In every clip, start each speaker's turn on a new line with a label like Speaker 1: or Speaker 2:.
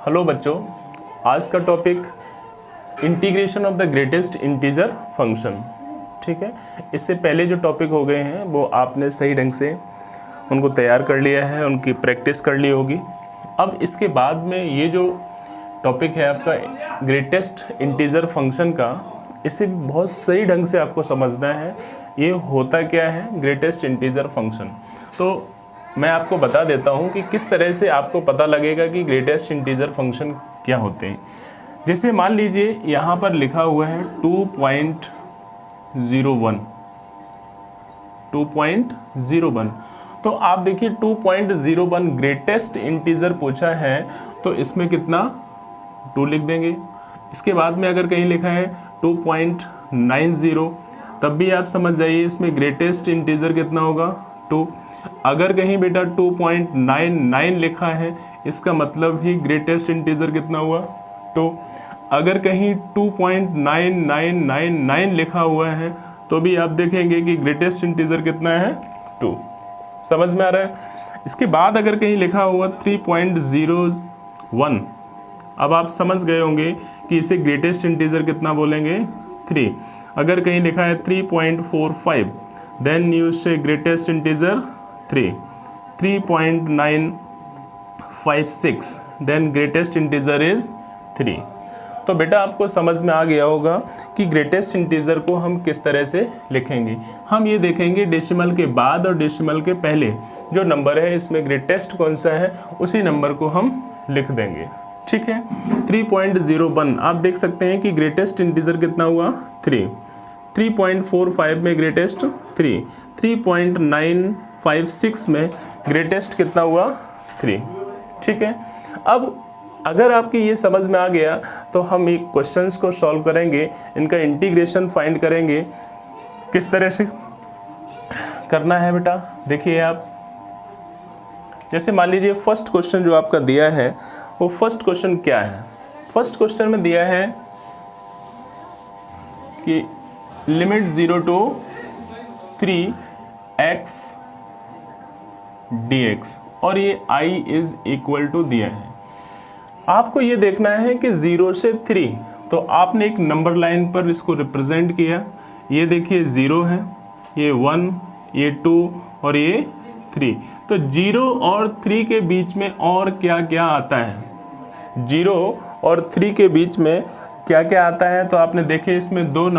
Speaker 1: Hello बच्चों, आज का topic integration of the greatest integer function. ठीक है, इससे पहले जो टॉपिक हो गए हैं वो आपने सही ढंग से उनको तैयार कर लिया है, उनकी प्रैक्टिस कर ली होगी। अब इसके बाद में ये जो टॉपिक है आपका ग्रेटेस्ट इंटीजर फंक्शन का, इसे बहुत सही ढंग से आपको समझना है ये होता क्या है ग्रेटेस्ट इंटीजर फंक्शन। तो मैं आपको बता देता हूँ कि किस तरह से आपको पता लगेगा कि ग्रेटेस्ट इंटीजर फंक्शन क्या होते हैं। जैसे मान लीजिए यहाँ पर लिखा हुआ है 2.01, तो आप देखिए 2.01 ग्रेटेस्ट इंटीजर पूछा है, तो इसमें कितना 2 लिख देंगे। इसके बाद में अगर कहीं लिखा है 2.90, तब भी आप समझ जाइए इसमें ग्रेटेस्ट इंटीजर कितना होगा 2। अगर कहीं बेटा 2.99 लिखा है, इसका मतलब ही ग्रेटेस्ट इंटीजर कितना हुआ 2। अगर कहीं 2.9999 लिखा हुआ है तो भी आप देखेंगे कि ग्रेटेस्ट इंटीजर कितना है 2। समझ में आ रहा है। इसके बाद अगर कहीं लिखा हुआ 3.01, अब आप समझ गए होंगे कि इसे ग्रेटेस्ट इंटीजर कितना बोलेंगे 3। अगर कहीं लिखा है 3.45, देन यूज से greatest integer 3। 3.956, then greatest integer is 3। तो बेटा आपको समझ में आ गया होगा कि ग्रेटेस्ट इंटीजर को हम किस तरह से लिखेंगे। हम ये देखेंगे डेसिमल के बाद और डेसिमल के पहले जो नंबर है इसमें ग्रेटेस्ट कौन सा है, उसी नंबर को हम लिख देंगे। ठीक है, 3.01 आप देख सकते हैं कि ग्रेटेस्ट इंटीजर कितना हुआ 3। 3.45 में ग्रेटेस्ट 3। 3.956 में ग्रेटेस्ट कितना हुआ 3। ठीक है, अब अगर आपके ये समझ में आ गया तो हम एक क्वेश्चंस को सॉल्व करेंगे, इनका इंटीग्रेशन फाइंड करेंगे। किस तरह से करना है बेटा देखिए आप, जैसे मान लीजिए फर्स्ट क्वेश्चन जो आपका दिया है वो फर्स्ट क्वेश्चन क्या है। फर्स्ट क्वेश्चन में दिया है कि लिमिट 0 to 3x dx और ये i इज इक्वल टू दिया है। आपको ये देखना है कि 0 से 3, तो आपने एक नंबर लाइन पर इसको रिप्रेजेंट किया। ये देखिए 0 है, ये 1, ये 2 और ये 3। तो 0 और 3 के बीच में और क्या क्या आता है, 0 और 3 के बीच में क्या क्या आता है, तो आपने देखे इसमें दो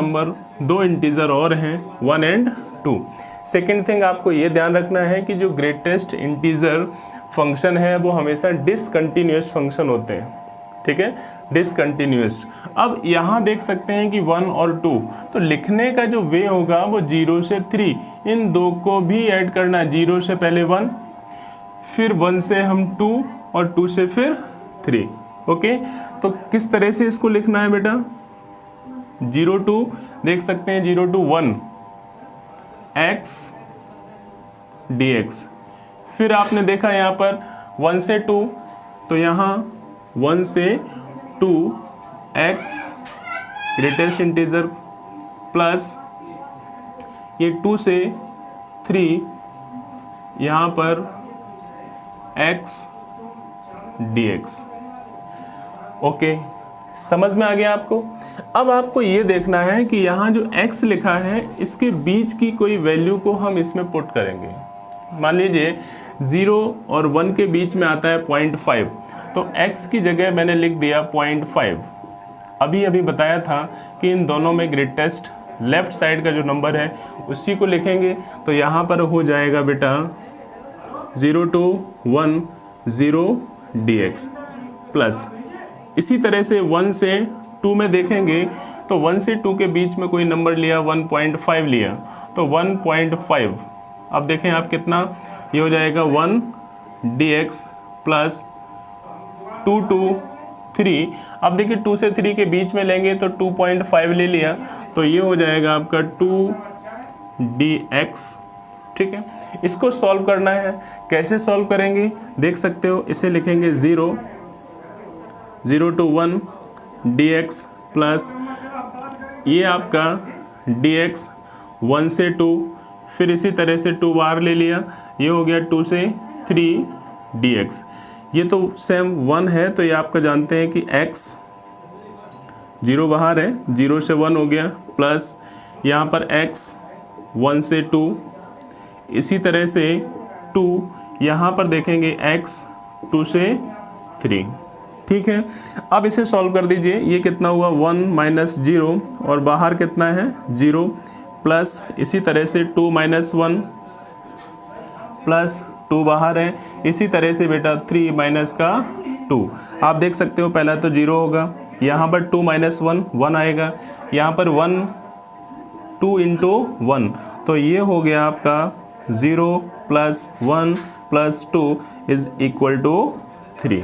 Speaker 1: इंटीजर और हैं 1 and 2। सेकेंड थिंग आपको ये ध्यान रखना है कि जो ग्रेटेस्ट इंटीजर फंक्शन है वो हमेशा डिसकंटिन्यूअस फंक्शन होते हैं। ठीक है, डिसकंटिन्यूअस। अब यहाँ देख सकते हैं कि 1 और 2, तो लिखने का जो वे होगा वो 0 से 3, इन दो को भी ऐड करना। 0 से पहले 1, फिर 1 से हम 2 और 2 से फिर 3। ओके, तो किस तरह से इसको लिखना है बेटा 0 to देख सकते हैं 0 to 1 x dx। फिर आपने देखा यहाँ पर 1 से 2, तो यहाँ 1 से 2 x ग्रेटेस्ट इंटीजर प्लस ये 2 से 3 यहाँ पर x dx। ओके, समझ में आ गया आपको। अब आपको ये देखना है कि यहाँ जो x लिखा है इसके बीच की कोई वैल्यू को हम इसमें पुट करेंगे। मान लीजिए 0 और 1 के बीच में आता है 0.5, तो x की जगह मैंने लिख दिया 0.5। अभी बताया था कि इन दोनों में ग्रेटेस्ट लेफ्ट साइड का जो नंबर है उसी को लिखेंगे। तो यहाँ पर हो जाएगा बेटा 0 to 1 0 dx प्लस इसी तरह से 1 से 2 में देखेंगे, तो 1 से 2 के बीच में कोई नंबर लिया 1.5 लिया, तो 1.5। अब देखें आप कितना, ये हो जाएगा 1 dx प्लस 2 to 3। अब देखिए 2 से 3 के बीच में लेंगे तो 2.5 ले लिया, तो ये हो जाएगा आपका 2 dx। ठीक है, इसको सॉल्व करना है। कैसे सॉल्व करेंगे देख सकते हो, इसे लिखेंगे 0 to 1 dx प्लस ये आपका dx 1 से 2, फिर इसी तरह से 2 बार ले लिया, ये हो गया 2 से 3 dx। ये तो सेम 1 है, तो ये आपका जानते हैं कि x 0 बाहर है, 0 से 1 हो गया, प्लस यहाँ पर x 1 से 2, इसी तरह से 2 यहाँ पर देखेंगे x 2 से 3। ठीक है, अब इसे सॉल्व कर दीजिए। ये कितना हुआ 1 माइनस 0 और बाहर कितना है 0, प्लस इसी तरह से 2 माइनस 1 प्लस 2 बाहर है, इसी तरह से बेटा 3 माइनस का 2। आप देख सकते हो पहला तो 0 होगा, यहाँ पर 2 माइनस 1 1 आएगा, यहाँ पर 1 2 इंटू 1, तो ये हो गया आपका 0 plus 1 plus 2 is equal to 3।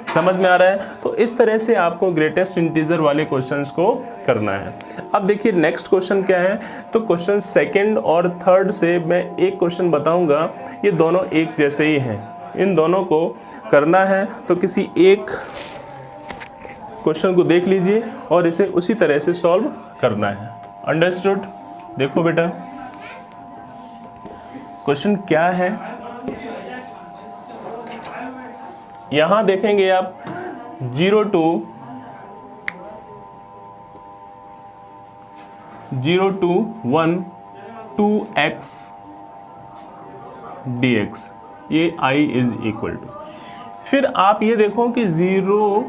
Speaker 1: समझ में आ रहा है? तो इस तरह से आपको ग्रेटेस्ट इंटीजर वाले क्वेश्चंस को करना है। अब देखिए नेक्स्ट क्वेश्चन क्या है, तो क्वेश्चन सेकंड और थर्ड से मैं एक क्वेश्चन बताऊंगा, ये दोनों एक जैसे ही हैं, इन दोनों को करना है। तो किसी एक क्वेश्चन को देख लीजिए और इसे उसी तरह से सॉल्व करना है। अंडरस्टूड? देखो बेटा क्वेश्चन क्या है, यहां देखेंगे आप 0 to 1 2x dx, ये I इज इक्वल टू, फिर आप ये देखो कि 0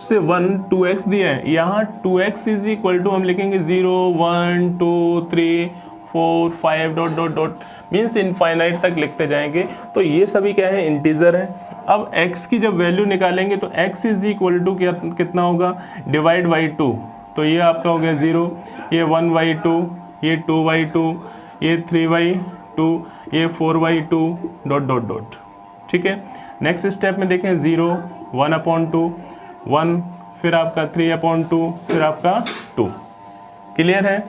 Speaker 1: से 1 2x दिया है, यहाँ 2x इज इक्वल टू हम लिखेंगे 0 1 2 3 4 5 dot dot dot, means infinite तक लिखते जाएंगे। तो ये सभी क्या है इंटीजर है। अब x की जब वैल्यू निकालेंगे तो x इज इक्वल टू कितना होगा डिवाइड बाई 2, तो ये आपका हो गया 0, ये 1/2, ये 2/2, ये 3/2, ये 4/2 डॉट डॉट डॉट। ठीक है, नेक्स्ट स्टेप में देखें 0 1/2 1, फिर आपका 3/2, फिर आपका 2। क्लियर है?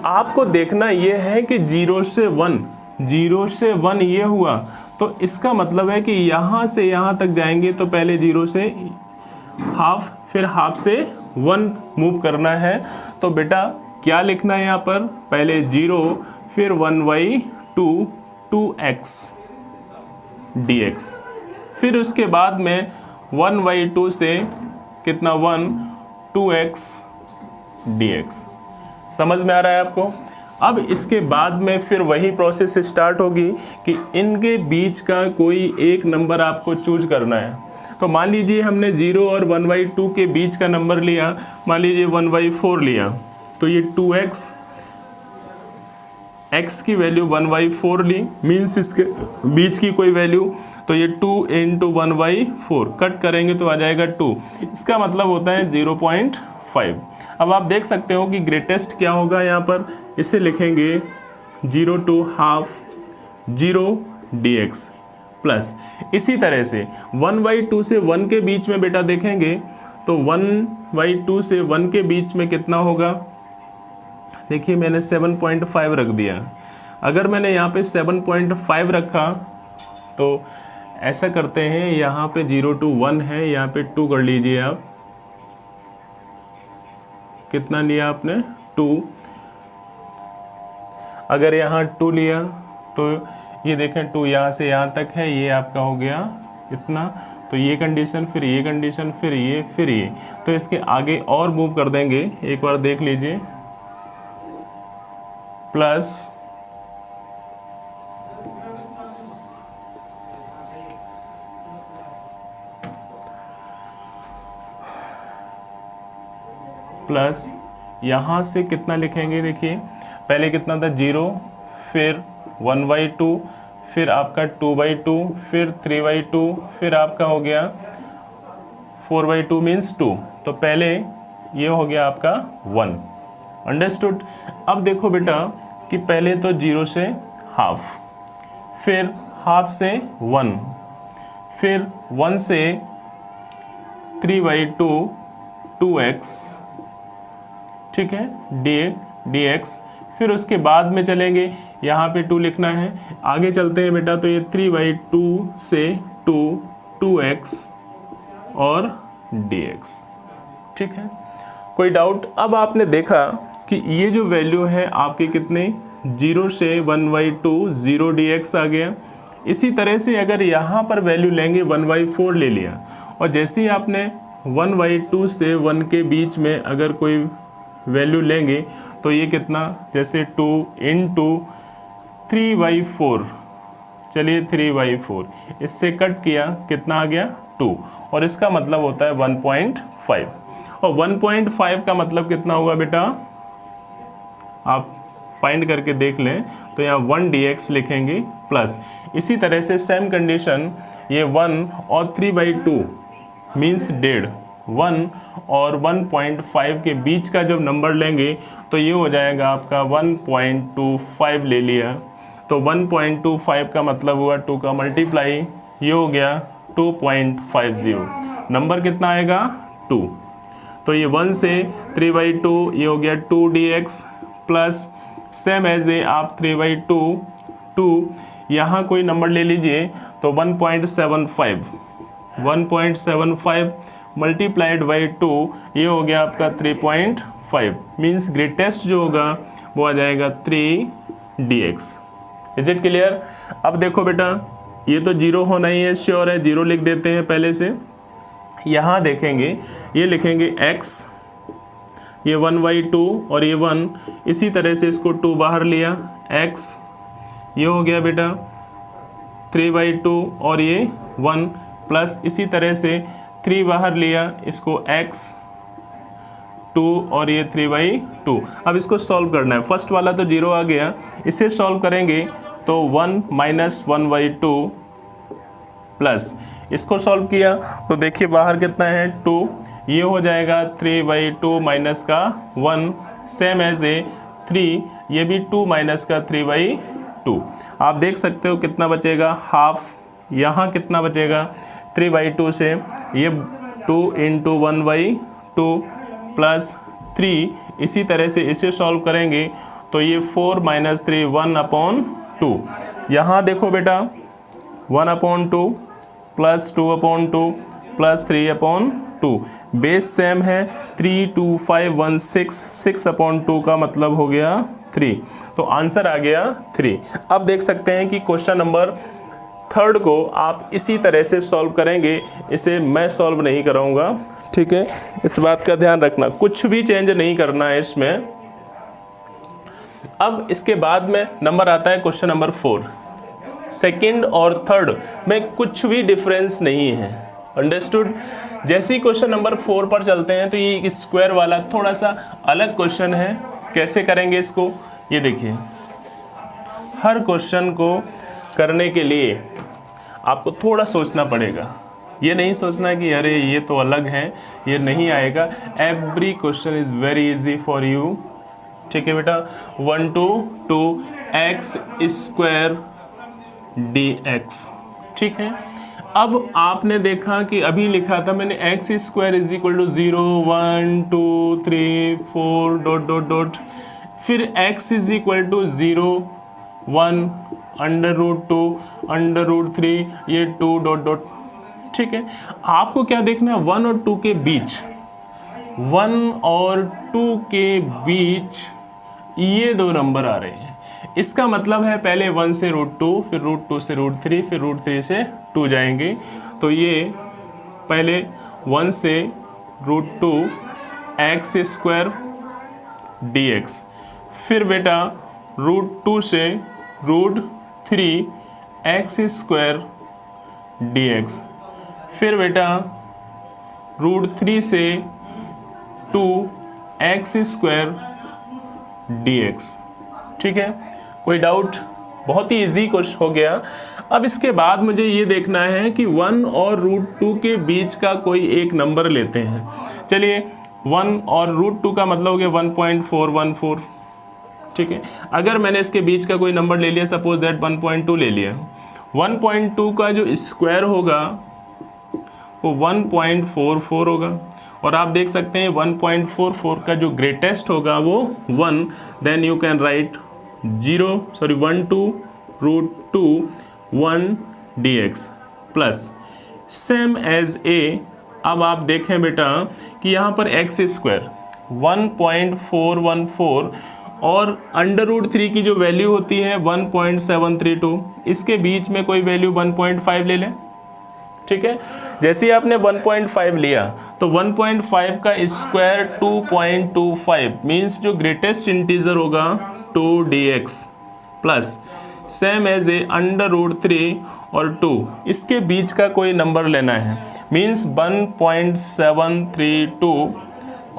Speaker 1: आपको देखना ये है कि 0 से 1 ये हुआ, तो इसका मतलब है कि यहाँ से यहाँ तक जाएंगे तो पहले 0 से हाफ, फिर हाफ से 1 मूव करना है। तो बेटा क्या लिखना है यहाँ पर, पहले 0 फिर 1/2 2x dx, फिर उसके बाद में 1/2 से कितना 1 2x dx। समझ में आ रहा है आपको? अब इसके बाद में फिर वही प्रोसेस स्टार्ट होगी कि इनके बीच का कोई एक नंबर आपको चूज करना है। तो मान लीजिए हमने 0 और 1/2 के बीच का नंबर लिया, मान लीजिए 1/4 लिया, तो ये 2x, x की वैल्यू 1/4 ली, मीन्स इसके बीच की कोई वैल्यू, तो ये 2 इंटू 1/4 कट करेंगे तो आ जाएगा 2, इसका मतलब होता है 0.5। अब आप देख सकते हो कि ग्रेटेस्ट क्या होगा, यहाँ पर इसे लिखेंगे 0 to हाफ 0 dx प्लस, इसी तरह से 1/2 से 1 के बीच में बेटा देखेंगे तो 1/2 से 1 के बीच में कितना होगा, देखिए मैंने 7.5 रख दिया। अगर मैंने यहाँ पे 7.5 रखा तो ऐसा करते हैं, यहाँ पे 0 to 1 है, यहाँ पे 2 कर लीजिए आप, कितना लिया आपने 2, अगर यहाँ 2 लिया तो ये देखें 2 यहाँ से यहाँ तक है, ये आपका हो गया इतना, तो ये कंडीशन, फिर ये कंडीशन, फिर ये, तो इसके आगे और मूव कर देंगे, एक बार देख लीजिए, प्लस यहाँ से कितना लिखेंगे, देखिए पहले कितना था 0, फिर 1/2, फिर आपका 2/2, फिर 3/2, फिर आपका हो गया 4/2 मीन्स 2, तो पहले ये हो गया आपका 1। अंडरस्टूड? अब देखो बेटा कि पहले तो 0 से हाफ, फिर हाफ से 1, फिर 1 से 3/2 2x, ठीक है, dx, फिर उसके बाद में चलेंगे, यहाँ पे 2 लिखना है, आगे चलते हैं बेटा, तो ये 3/2 से 2x और dx। ठीक है, कोई डाउट? अब आपने देखा कि ये जो वैल्यू है आपके कितने, 0 से 1/2 0 dx आ गया, इसी तरह से अगर यहाँ पर वैल्यू लेंगे 1/4 ले लिया, और जैसे ही आपने 1/2 से 1 के बीच में अगर कोई वैल्यू लेंगे तो ये कितना, जैसे 2 × 3/4, चलिए 3/4, इससे कट किया कितना आ गया 2, और इसका मतलब होता है 1.5, और 1.5 का मतलब कितना होगा बेटा, आप फाइंड करके देख लें तो यहाँ 1 dx लिखेंगे प्लस, इसी तरह से सेम कंडीशन ये 1 और 3/2 मीन्स 1.5, 1 और 1.5 के बीच का जब नंबर लेंगे तो ये हो जाएगा आपका 1.25 ले लिया, तो 1.25 का मतलब हुआ 2 का मल्टीप्लाई, ये हो गया 2.50, नंबर कितना आएगा 2, तो ये 1 से 3/2 ये हो गया 2 dx plus same as a आप 3/2 2, यहाँ कोई नंबर ले लीजिए तो 1.75 मल्टीप्लाइड बाई 2 ये हो गया आपका 3.5, मीन्स ग्रेटेस्ट जो होगा वो आ जाएगा 3 dx। Is it clear? अब देखो बेटा ये तो जीरो होना ही है, श्योर है, जीरो लिख देते हैं पहले से। यहाँ देखेंगे ये लिखेंगे x, ये 1/2 और ये 1, इसी तरह से इसको 2 बाहर लिया, x ये हो गया बेटा 3/2 और ये 1 प्लस, इसी तरह से 3 बाहर लिया, इसको x 2 और ये 3/2। अब इसको सॉल्व करना है, फर्स्ट वाला तो 0 आ गया, इसे सॉल्व करेंगे तो 1 - 1/2 प्लस, इसको सॉल्व किया तो देखिए बाहर कितना है 2, ये हो जाएगा 3/2 माइनस का 1, सेम एज ए 3, ये भी 2 माइनस का 3/2। आप देख सकते हो कितना बचेगा, हाफ, यहाँ कितना बचेगा 3/2 से, ये 2 × 1/2 प्लस 3, इसी तरह से इसे सॉल्व करेंगे तो ये 4 - 3 1/2, यहाँ देखो बेटा 1/2 प्लस 2/2 प्लस 3/2, बेस सेम है, 3 2 5 1 6, 6/2 का मतलब हो गया 3, तो आंसर आ गया 3। अब देख सकते हैं कि क्वेश्चन नंबर 3 को आप इसी तरह से सॉल्व करेंगे, इसे मैं सॉल्व नहीं कराऊंगा, ठीक है, इस बात का ध्यान रखना, कुछ भी चेंज नहीं करना है इसमें। अब इसके बाद में नंबर आता है क्वेश्चन नंबर 4, सेकंड और थर्ड में कुछ भी डिफरेंस नहीं है, अंडरस्टूड। जैसे ही क्वेश्चन नंबर 4 पर चलते हैं तो ये स्क्वायर वाला थोड़ा सा अलग क्वेश्चन है, कैसे करेंगे इसको, ये देखिए, हर क्वेश्चन को करने के लिए आपको थोड़ा सोचना पड़ेगा, ये नहीं सोचना कि अरे ये तो अलग है, ये नहीं आएगा, every question is very easy for you, ठीक है बेटा। 1 to 2 x स्क्वायर dx, ठीक है। अब आपने देखा कि अभी लिखा था मैंने x square is equal to 0 1 2 3 4 dot dot dot, फिर x इज इक्वल टू 0 1 √2 √3 ये 2 डॉट डॉट, ठीक है। आपको क्या देखना है, 1 और 2 के बीच, 1 और 2 के बीच ये दो नंबर आ रहे हैं, इसका मतलब है पहले 1 से √2, फिर √2 से √3, फिर √3 से 2 जाएंगे, तो ये पहले 1 से √2 x स्क्वायर dx, फिर बेटा √2 से √3 x स्क्वायर dx, फिर बेटा √3 से 2 x स्क्वायर dx, ठीक है। कोई डाउट? बहुत ही इजी क्वेश्चन हो गया। अब इसके बाद मुझे ये देखना है कि 1 और √2 के बीच का कोई एक नंबर लेते हैं। चलिए 1 और √2 का मतलब हो गया 1.414, ठीक है। अगर मैंने इसके बीच का कोई नंबर ले लिया, सपोज दैट 1.2 ले लिया, 1.2 का जो स्क्वायर होगा वो 1.44 होगा, और आप देख सकते हैं 1.44 का जो ग्रेटेस्ट होगा वो 1, then you can write 1 to √2 1 dx plus same as a. अब आप देखें बेटा कि यहाँ पर x स्क्वायर 1.414 और √3 की जो वैल्यू होती है 1.732, इसके बीच में कोई वैल्यू 1.5 ले लें। ठीक है, जैसे ही आपने 1.5 लिया तो 1.5 का स्क्वायर 2.25 मीन्स जो ग्रेटेस्ट इंटीजर होगा 2dx प्लस सेम एज ए √3 और 2, इसके बीच का कोई नंबर लेना है। मीन्स 1.732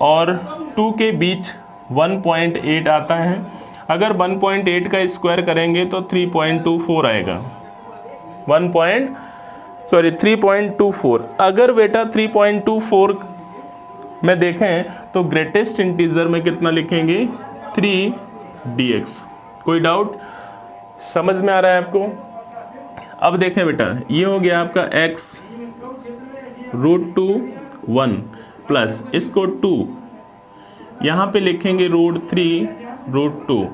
Speaker 1: और 2 के बीच 1.8 आता है। अगर 1.8 का स्क्वायर करेंगे तो 3.24 आएगा। 3.24। अगर बेटा 3.24 में देखें तो ग्रेटेस्ट इंटीजर में कितना लिखेंगे 3dx। कोई डाउट समझ में आ रहा है आपको? अब देखें बेटा, ये हो गया आपका x √1 प्लस इसको 2, यहाँ पे लिखेंगे √3 √2,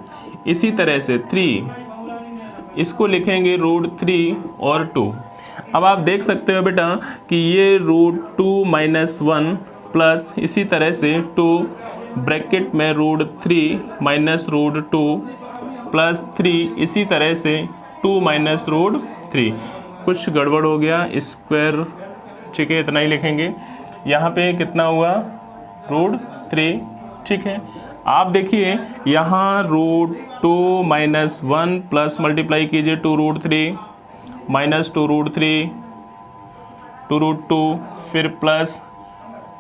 Speaker 1: इसी तरह से 3, इसको लिखेंगे √3 और 2। अब आप देख सकते हो बेटा कि ये √2 - 1 प्लस इसी तरह से 2 ब्रैकेट में √3 - √2 प्लस 3, इसी तरह से 2 - √3। कुछ गड़बड़ हो गया, स्क्वायर ठीक है, इतना ही लिखेंगे। यहाँ पे कितना हुआ √3। ठीक है, आप देखिए यहाँ √2 - 1 प्लस मल्टीप्लाई कीजिए 2√3 माइनस 2√3 2√2 फिर प्लस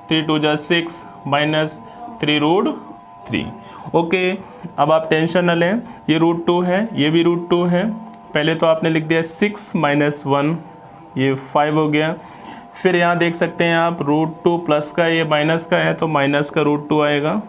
Speaker 1: 3 2 जा 6 माइनस 3√3। ओके, अब आप टेंशन न लें, ये √2 है, ये भी √2 है। पहले तो आपने लिख दिया 6 - 1, ये 5 हो गया। फिर यहाँ देख सकते हैं आप √2 प्लस का, ये माइनस का है तो माइनस का √2 आएगा।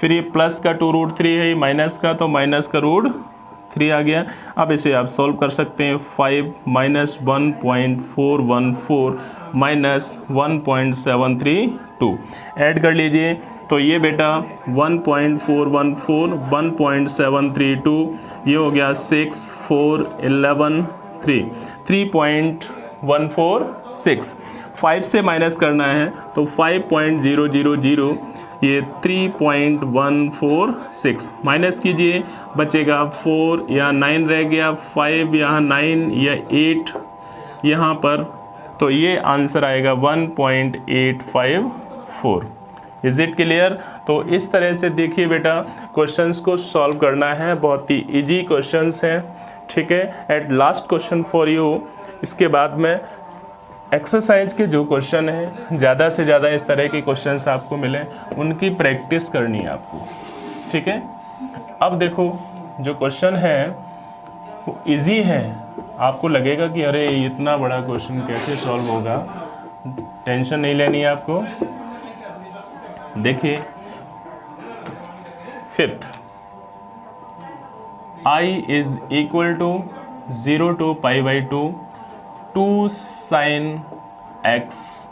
Speaker 1: फिर ये प्लस का 2√3 है, ये माइनस का तो माइनस का √3 आ गया। अब इसे आप सॉल्व कर सकते हैं। 5 - 1.414 माइनस 1.732 ऐड कर लीजिए तो ये बेटा 1.414 1.732, ये हो गया 6 4 11 3 3.146। 5 से माइनस करना है तो 5.000, ये 3.146 माइनस कीजिए, बचेगा 4, यहाँ 9 रह गया, 5 यहाँ 9 या 8 यहाँ पर, तो ये आंसर आएगा 1.854। Is it clear? तो इस तरह से देखिए बेटा क्वेश्चंस को सॉल्व करना है, बहुत ही इजी क्वेश्चंस हैं। ठीक है, at last question for you. इसके बाद में एक्सरसाइज के जो क्वेश्चन हैं, ज़्यादा से ज़्यादा इस तरह के क्वेश्चंस आपको मिले, उनकी प्रैक्टिस करनी है आपको। ठीक है, अब देखो जो क्वेश्चन है वो इजी है। आपको लगेगा कि अरे इतना बड़ा क्वेश्चन कैसे सॉल्व होगा, टेंशन नहीं लेनी है आपको। देखिए 5th, I is equal to 0 to π/2 2 sin x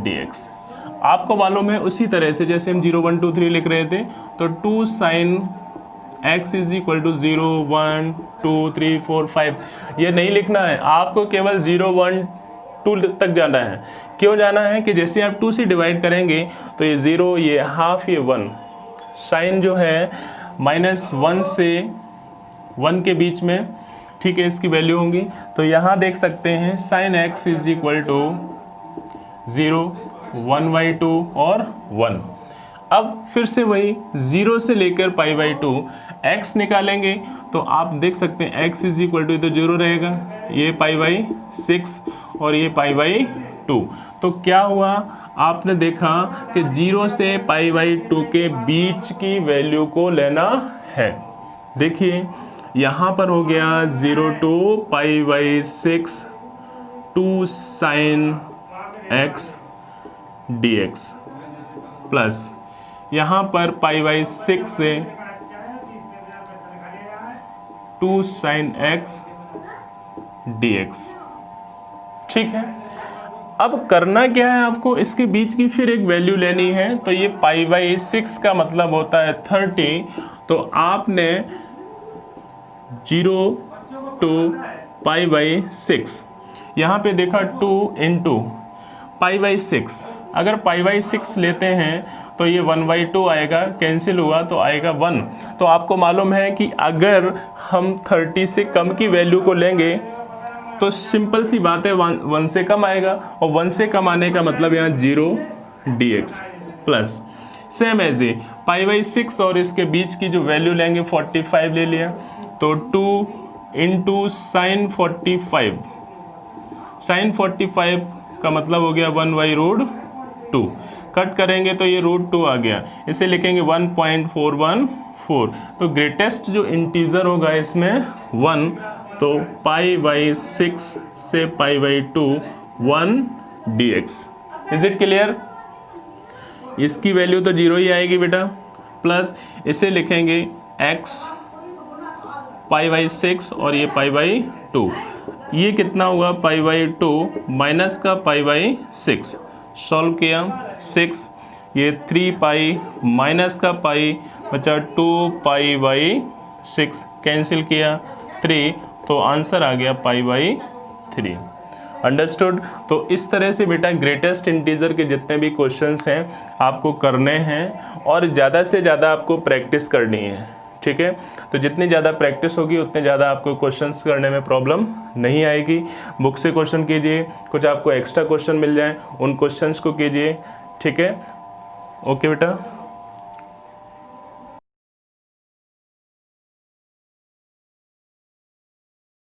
Speaker 1: dx। आपको मालूम है उसी तरह से जैसे हम 0 1 2 3 लिख रहे थे, तो 2 sin x is equal to 0 1 2 3 4 5 ये नहीं लिखना है, आपको केवल 0 1 2 तक जाना है। क्यों जाना है कि जैसे आप 2 से डिवाइड करेंगे तो ये 0, ये हाफ, ये 1, साइन जो है -1 से 1 के बीच में, ठीक है, इसकी वैल्यू होंगी। तो यहाँ देख सकते हैं sine x is equal to 0 1/2 और 1। अब फिर से वही 0 से लेकर π/2 x निकालेंगे तो आप देख सकते हैं x इज इक्वल टू, तो 0 रहेगा, ये π/6 और ये π/2। तो क्या हुआ, आपने देखा कि 0 से π/2 के बीच की वैल्यू को लेना है। देखिए यहाँ पर हो गया 0 to π/6 2 sin x dx plus यहाँ पर π/6 से 2 sin x dx। ठीक है, अब करना क्या है आपको, इसके बीच की फिर एक वैल्यू लेनी है। तो ये π/6 का मतलब होता है 30, तो आपने 0 to π/6 यहाँ पे देखा 2 into π/6, अगर π/6 लेते हैं तो ये 1/2 आएगा, कैंसिल हुआ तो आएगा 1। तो आपको मालूम है कि अगर हम 30 से कम की वैल्यू को लेंगे तो सिंपल सी बात है 1 से कम आएगा, और 1 से कम आने का मतलब यहाँ 0 dx plus same as a π/6 और इसके बीच की जो वैल्यू लेंगे 45 ले लिया, तो 2 इंटू साइन 45, साइन 45 का मतलब हो गया 1/√2, कट करेंगे तो ये √2 आ गया, इसे लिखेंगे 1.414। तो ग्रेटेस्ट जो इंटीजर होगा इसमें 1, तो π/6 से π/2 1 dx। Is it clear? इसकी वैल्यू तो 0 ही आएगी बेटा, प्लस इसे लिखेंगे x π/6 और ये π/2, ये कितना हुआ π/2 माइनस का π/6, सॉल्व किया 6, ये 3π माइनस का पाई बचा 2π/6, कैंसिल किया 3, तो आंसर आ गया π/3। अंडरस्टूड? तो इस तरह से बेटा ग्रेटेस्ट इंटीजर के जितने भी क्वेश्चंस हैं आपको करने हैं और ज़्यादा से ज़्यादा आपको प्रैक्टिस करनी है, ठीक है? तो जितनी ज़्यादा प्रैक्टिस होगी उतने ज़्यादा आपको क्वेश्चंस करने में प्रॉब्लम नहीं आएगी। बुक से क्वेश्चन कीजिए, कुछ आपको एक्स्ट्रा क्वेश्चन मिल जाए उन क्वेश्चंस को कीजिए, ठीक है? ओके बेटा।